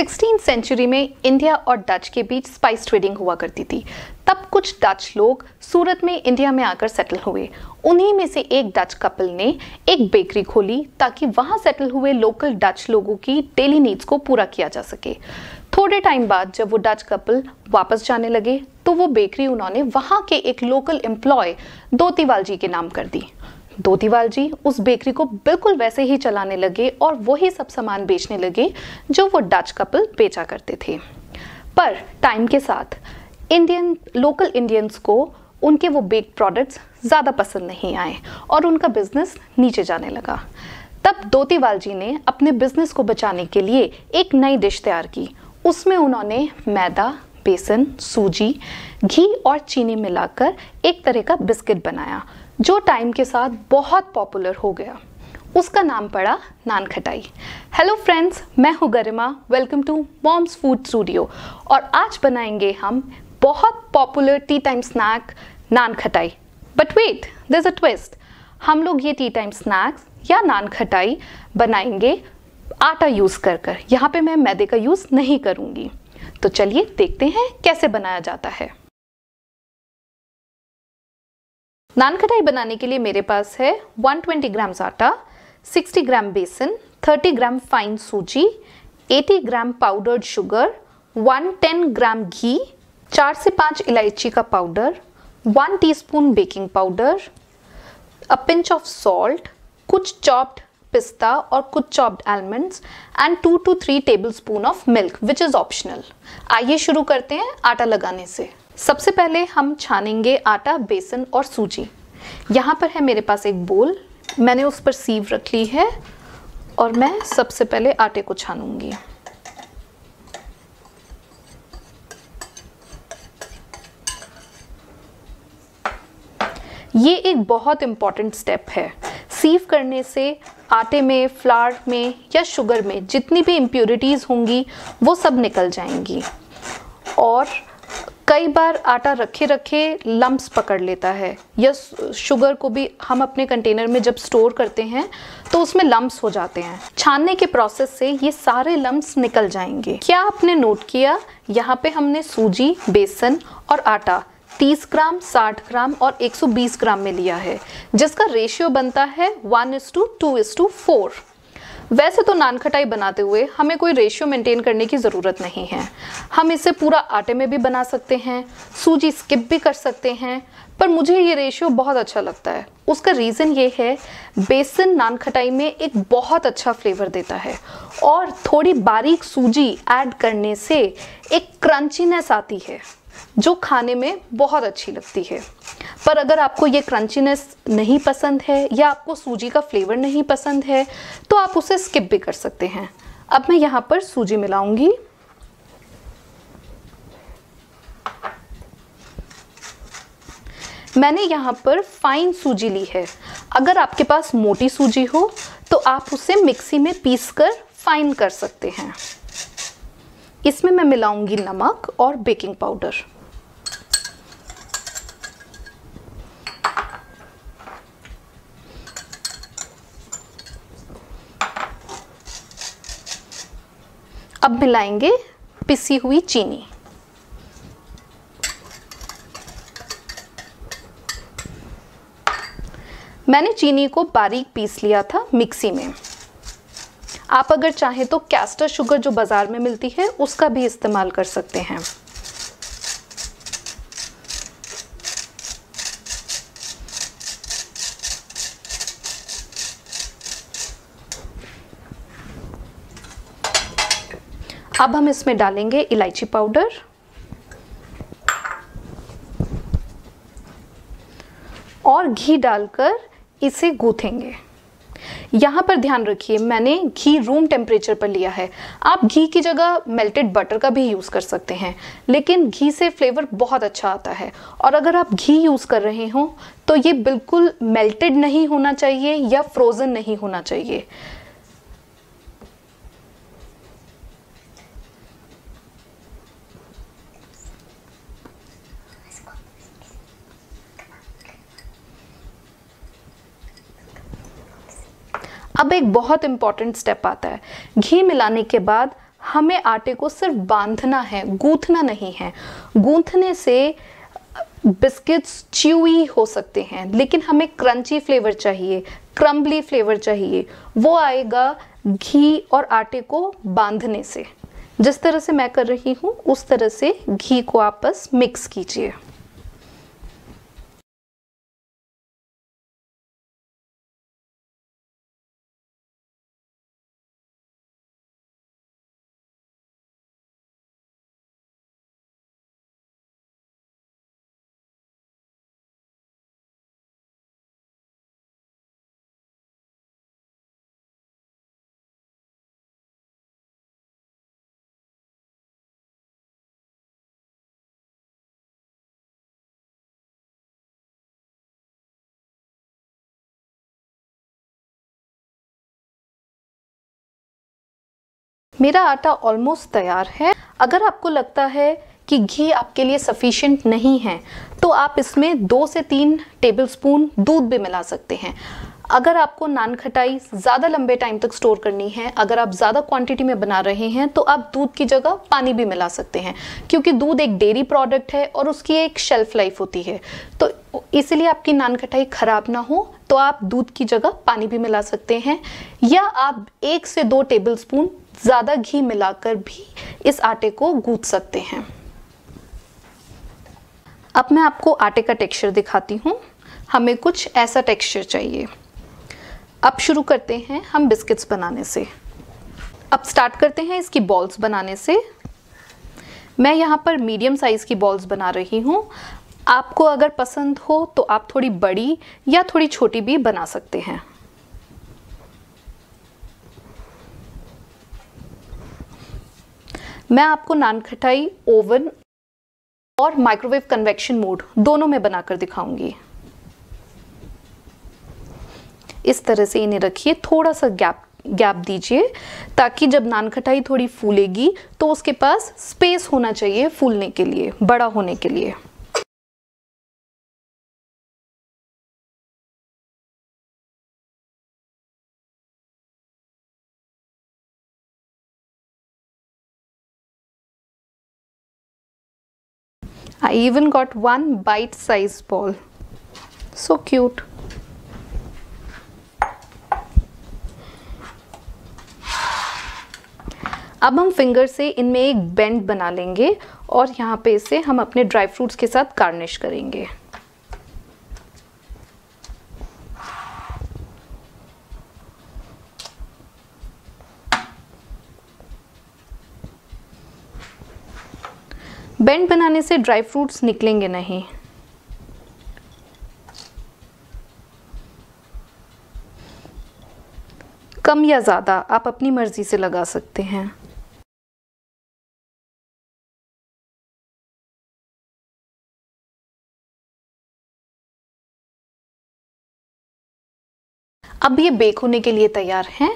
16वीं century में India और Dutch के बीच स्पाइस ट्रेडिंग हुआ करती थी। तब कुछ डच लोग सूरत में इंडिया में आकर सेटल हुए। उन्हीं में से एक डच कपल ने एक बेकरी खोली ताकि वहां सेटल हुए लोकल डच लोगों की डेली नीड्स को पूरा किया जा सके। थोड़े टाइम बाद जब वो डच कपल वापस जाने लगे तो वो बेकरी उन्होंने वहां के एक लोकल एम्प्लॉय दोतीवाल जी के नाम कर दी। दोतीवाल जी उस बेकरी को बिल्कुल वैसे ही चलाने लगे और वही सब सामान बेचने लगे जो वो डच कपल बेचा करते थे। पर टाइम के साथ लोकल इंडियंस को उनके वो बेक्ड प्रोडक्ट्स ज़्यादा पसंद नहीं आए और उनका बिजनेस नीचे जाने लगा। तब दोतीवाल जी ने अपने बिजनेस को बचाने के लिए एक नई डिश तैयार की। उसमें उन्होंने मैदा, बेसन, सूजी, घी और चीनी मिलाकर एक तरह का बिस्किट बनाया जो टाइम के साथ बहुत पॉपुलर हो गया। उसका नाम पड़ा नान खटाई। हेलो फ्रेंड्स, मैं हूँ Garima. Welcome to mom's food studio. और आज बनाएंगे हम बहुत popular tea time snack nankhatai. But wait, there is a twist. हम लोग ये टी टाइम स्नैक्स या नान खटाई बनाएंगे आटा यूज़ कर। यहाँ पे मैं मैदे का यूज़ नहीं करूँगी। तो चलिए देखते हैं कैसे बनाया जाता है। नान खटाई बनाने के लिए मेरे पास है 120 ग्राम आटा, 60 ग्राम बेसन, 30 ग्राम फाइन सूजी, 80 ग्राम पाउडर्ड शुगर, 110 ग्राम घी, 4 से 5 इलायची का powder, 1 teaspoon baking powder, a pinch of salt, कुछ चॉप्ड पिस्ता और कुछ chopped almonds and 2 to 3 tablespoon of milk which is optional. आइए शुरू करते हैं आटा लगाने से। सबसे पहले हम छानेंगे आटा, बेसन और सूजी। यहाँ पर है मेरे पास एक बोल, मैंने उस पर सीव रख ली है और मैं सबसे पहले आटे को छानूंगी। ये एक बहुत इम्पॉर्टेंट स्टेप है। सीव करने से आटे में, फ्लावर में या शुगर में जितनी भी इम्प्योरिटीज़ होंगी वो सब निकल जाएंगी। और कई बार आटा रखे रखे लम्प्स पकड़ लेता है, या शुगर को भी हम अपने कंटेनर में जब स्टोर करते हैं तो उसमें लम्प्स हो जाते हैं। छानने के प्रोसेस से ये सारे लम्प्स निकल जाएंगे। क्या आपने नोट किया, यहाँ पे हमने सूजी, बेसन और आटा 30 ग्राम, 60 ग्राम और 120 ग्राम में लिया है, जिसका रेशियो बनता है 1:2:4। वैसे तो नान खटाई बनाते हुए हमें कोई रेशियो मेंटेन करने की ज़रूरत नहीं है। हम इसे पूरा आटे में भी बना सकते हैं, सूजी स्किप भी कर सकते हैं, पर मुझे ये रेशियो बहुत अच्छा लगता है। उसका रीज़न ये है, बेसन नान खटाई में एक बहुत अच्छा फ्लेवर देता है और थोड़ी बारीक सूजी ऐड करने से एक क्रंचीनेस आती है जो खाने में बहुत अच्छी लगती है। पर अगर आपको ये क्रंचीनेस नहीं पसंद है या आपको सूजी का फ्लेवर नहीं पसंद है तो आप उसे स्किप भी कर सकते हैं। अब मैं यहाँ पर सूजी मिलाऊंगी। मैंने यहाँ पर फाइन सूजी ली है। अगर आपके पास मोटी सूजी हो तो आप उसे मिक्सी में पीसकर फाइन कर सकते हैं। इसमें मैं मिलाऊंगी नमक और बेकिंग पाउडर। अब मिलाएंगे पिसी हुई चीनी। मैंने चीनी को बारीक पीस लिया था मिक्सी में। आप अगर चाहें तो कैस्टर शुगर जो बाजार में मिलती है उसका भी इस्तेमाल कर सकते हैं। अब हम इसमें डालेंगे इलायची पाउडर और घी डालकर इसे गूंथेंगे। यहाँ पर ध्यान रखिए, मैंने घी रूम टेम्परेचर पर लिया है। आप घी की जगह मेल्टेड बटर का भी यूज़ कर सकते हैं, लेकिन घी से फ्लेवर बहुत अच्छा आता है। और अगर आप घी यूज़ कर रहे हो तो ये बिल्कुल मेल्टेड नहीं होना चाहिए या फ्रोज़न नहीं होना चाहिए। अब एक बहुत इंपॉर्टेंट स्टेप आता है। घी मिलाने के बाद हमें आटे को सिर्फ बांधना है, गूंथना नहीं है। गूंथने से बिस्किट्स च्यूई हो सकते हैं, लेकिन हमें क्रंची फ्लेवर चाहिए, क्रम्बली फ्लेवर चाहिए। वो आएगा घी और आटे को बांधने से। जिस तरह से मैं कर रही हूँ उस तरह से घी को आप बस मिक्स कीजिए। मेरा आटा ऑलमोस्ट तैयार है। अगर आपको लगता है कि घी आपके लिए सफिशिएंट नहीं है तो आप इसमें 2 से 3 टेबलस्पून दूध भी मिला सकते हैं। अगर आपको नान खटाई ज़्यादा लंबे टाइम तक स्टोर करनी है, अगर आप ज़्यादा क्वांटिटी में बना रहे हैं, तो आप दूध की जगह पानी भी मिला सकते हैं, क्योंकि दूध एक डेयरी प्रोडक्ट है और उसकी एक शेल्फ लाइफ होती है। तो इसीलिए आपकी नान खटाई खराब ना हो तो आप दूध की जगह पानी भी मिला सकते हैं, या आप 1 से 2 टेबलस्पून ज़्यादा घी मिलाकर भी इस आटे को गूंथ सकते हैं। अब मैं आपको आटे का टेक्सचर दिखाती हूँ। हमें कुछ ऐसा टेक्सचर चाहिए। अब शुरू करते हैं हम बिस्किट्स बनाने से। अब स्टार्ट करते हैं इसकी बॉल्स बनाने से। मैं यहाँ पर मीडियम साइज़ की बॉल्स बना रही हूँ। आपको अगर पसंद हो तो आप थोड़ी बड़ी या थोड़ी छोटी भी बना सकते हैं। मैं आपको नान खटाई ओवन और माइक्रोवेव कन्वेक्शन मोड दोनों में बनाकर दिखाऊंगी। इस तरह से इन्हें रखिए, थोड़ा सा गैप दीजिए, ताकि जब नान खटाई थोड़ी फूलेगी तो उसके पास स्पेस होना चाहिए फूलने के लिए, बड़ा होने के लिए। I even got one bite-sized ball. So cute. अब हम फिंगर से इनमें एक बेंड बना लेंगे और यहाँ पे इसे हम अपने ड्राई फ्रूट्स के साथ गार्निश करेंगे। बेंड बनाने से ड्राई फ्रूट्स निकलेंगे नहीं। कम या ज़्यादा आप अपनी मर्जी से लगा सकते हैं। अब ये बेक होने के लिए तैयार हैं।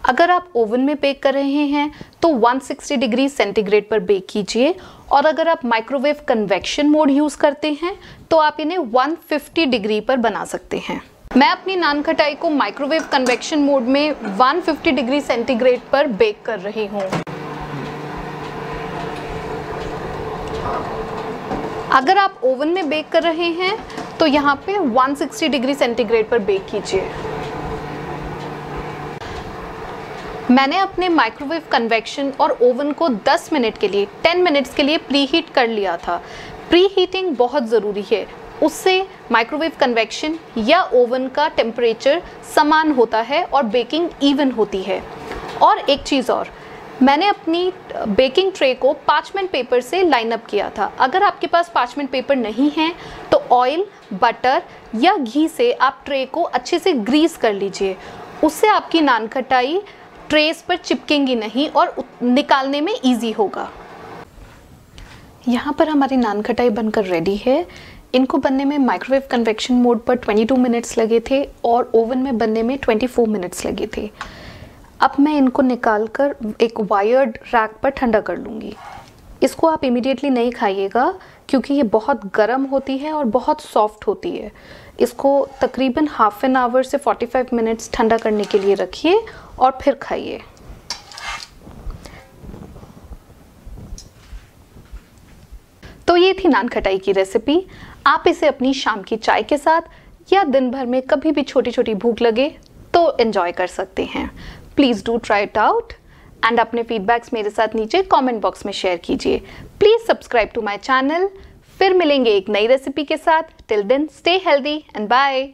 अगर आप ओवन में बेक कर रहे हैं तो 160 डिग्री सेंटीग्रेड पर बेक कीजिए, और अगर आप माइक्रोवेव कन्वेक्शन मोड यूज़ करते हैं तो आप इन्हें 150 डिग्री पर बना सकते हैं। मैं अपनी नान खटाई को माइक्रोवेव कन्वेक्शन मोड में 150 डिग्री सेंटीग्रेड पर बेक कर रही हूँ। अगर आप ओवन में बेक कर रहे हैं तो यहाँ पे 160 डिग्री सेंटीग्रेड पर बेक कीजिए। मैंने अपने माइक्रोवेव कन्वेक्शन और ओवन को 10 मिनट के लिए 10 मिनट्स के लिए प्री हीट कर लिया था। प्री हीटिंग बहुत ज़रूरी है, उससे माइक्रोवेव कन्वेक्शन या ओवन का टेम्परेचर समान होता है और बेकिंग इवन होती है। और एक चीज़ और, मैंने अपनी बेकिंग ट्रे को पार्चमेंट पेपर से लाइन अप किया था। अगर आपके पास पार्चमेंट पेपर नहीं है तो ऑयल, बटर या घी से आप ट्रे को अच्छे से ग्रीस कर लीजिए। उससे आपकी नान खटाई ट्रेस पर चिपकेंगी नहीं और निकालने में इजी होगा। यहाँ पर हमारी नान खटाई बनकर रेडी है। इनको बनने में माइक्रोवेव कन्वेक्शन मोड पर 22 मिनट्स लगे थे और ओवन में बनने में 24 मिनट्स लगे थे। अब मैं इनको निकालकर एक वायर्ड रैक पर ठंडा कर लूँगी। इसको आप इमीडिएटली नहीं खाइएगा क्योंकि ये बहुत गर्म होती है और बहुत सॉफ्ट होती है। इसको तकरीबन हाफ एन आवर से 45 मिनट्स ठंडा करने के लिए रखिए और फिर खाइए। तो ये थी नान खटाई की रेसिपी। आप इसे अपनी शाम की चाय के साथ या दिन भर में कभी भी छोटी छोटी भूख लगे तो एंजॉय कर सकते हैं। Please do try it out and अपने फीडबैक्स मेरे साथ नीचे कमेंट बॉक्स में शेयर कीजिए। Please subscribe to my channel. फिर मिलेंगे एक नई रेसिपी के साथ। Till then stay healthy and bye.